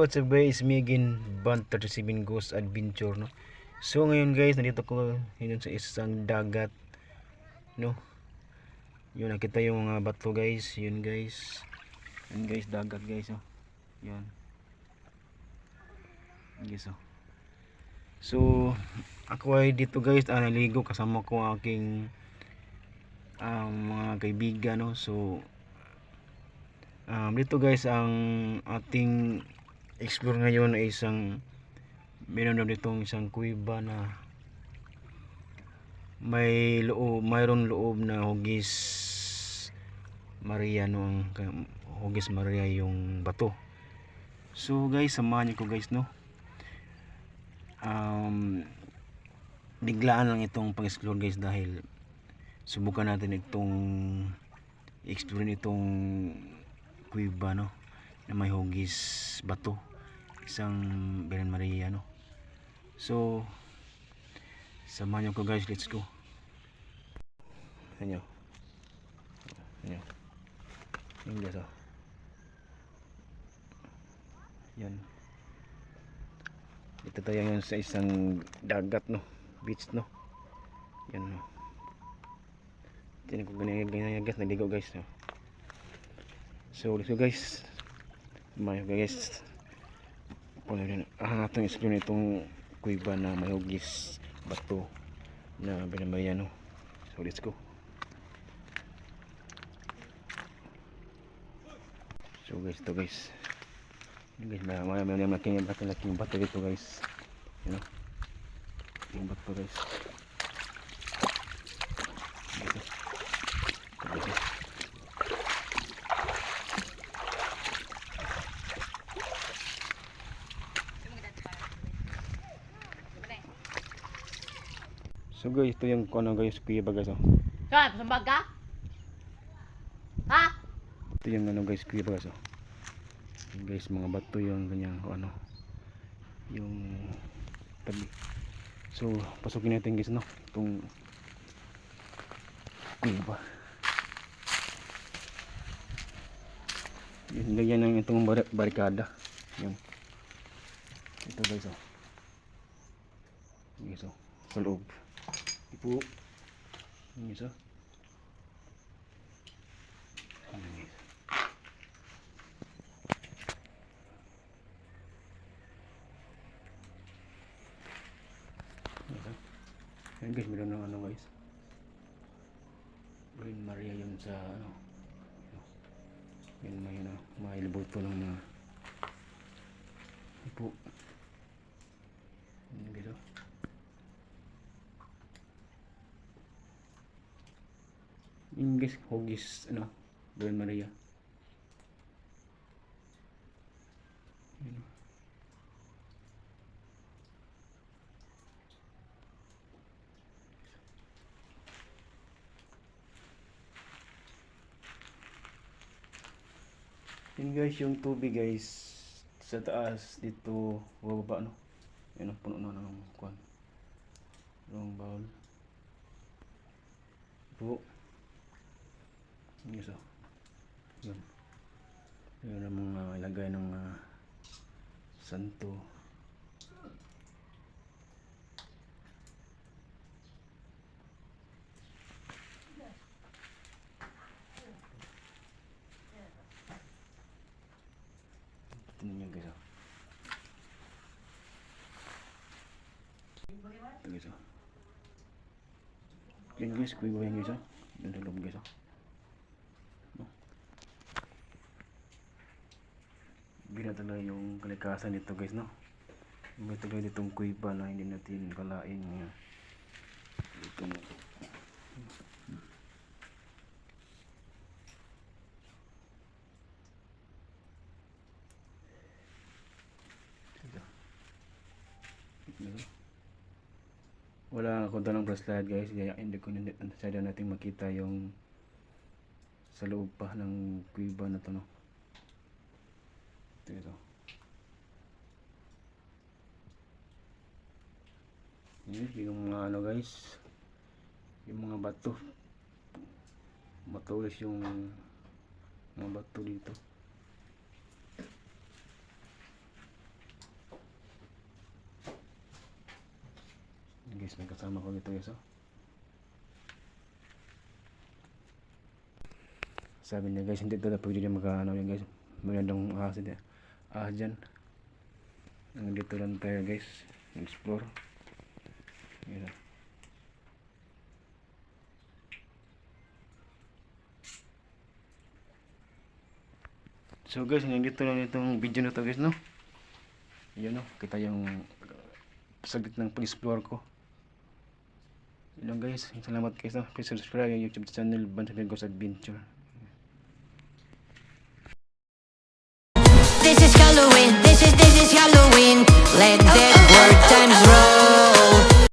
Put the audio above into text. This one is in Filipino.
what's up guys, me again, Band 37 Ghost Adventure, no? So ngayon guys, nandito ko yun sa isang dagat, no? Yun, nakita yung mga bato guys, yun guys. Yun guys, dagat guys, oh. Yan. Guys, oh. So, ako ay dito guys, naligo kasama ko ang aking mga kaibigan, no? So, dito guys, ang ating explore ngayon ay meron daw ditong isang kuweba na mayroon loob na hugis Maria, no? Ang hugis Maria yung bato. So guys, samahan niyo ko guys, no? Biglaan lang itong pag-explore guys, dahil subukan natin itong explore itong kuweba, no? Na may hugis bato, isang Virgen Maria, no? So samahan niyo ko guys, let's go. Ano yung guys, oh. Yan, dito tayo ngayon sa isang dagat, no? Beach, no? Yan, no? Tinan ko ganyan guys, naligo guys, no? So let's go guys, samahan niyo guys. Atong explore itong kuweba na may hugis bato na Virgen Maria, no? So let's go. So guys, ito guys, may laking bato dito guys, you know, yung bato guys. Dito. So guys, ito yung kuno guys, kuweba guys, oh. Saan? Pasambag ka? Ha? Ito yung guys, kuweba guys, oh. Yung guys, mga bato yung ganyan, ano, yung tabi. So pasukin natin guys, no? Itong kuweba. Yung ganyan ang itong barikada. Yung ito guys, oh. Guys, oh, sa loob. Ipo. Guys, oh. Ayan guys, meron ng ano guys, Virgen Maria yun sa ano, yun may libuto ng mga ipo. Ayan guys, oh. Yun guys, hugis ano, Virgen Maria. Yun. Yun guys, yung tubig guys sa taas, dito bababa, no? Yan, puno na ng kwan, yung bowl po. Yun guys, oh. Yun, yun ang mga ilagay ng santo. Tingnan nyo guys, oh. Ito guys, oh. Yan guys, kuweba yan guys, oh. Yan sa loob guys, oh. No? Bira talaga yung kalikasan nito guys, no? May talaga ditong kuweba na hindi natin kalain dito mo. Wala akong dalang flashlight guys, kaya hindi ko natin makita yung sa loob pa ng kuweba na to, no? Ito. Yung mga ano guys, yung mga bato, matulis yung mga bato dito. guys, may kasama ko dito guys, oh. Sabi niya guys, hindi talaga pwede na maka-ano yan guys. Magandang ahas dyan. Ahas dyan. Dito lang tayo guys, explore. Yan. So guys, hanggang dito lang itong video na to guys, no? Yun, no? Kita yung saglit ng pag-explore ko. Yun lang guys, salamat guys, no? Please subscribe yung YouTube channel Bans Amigos Adventure.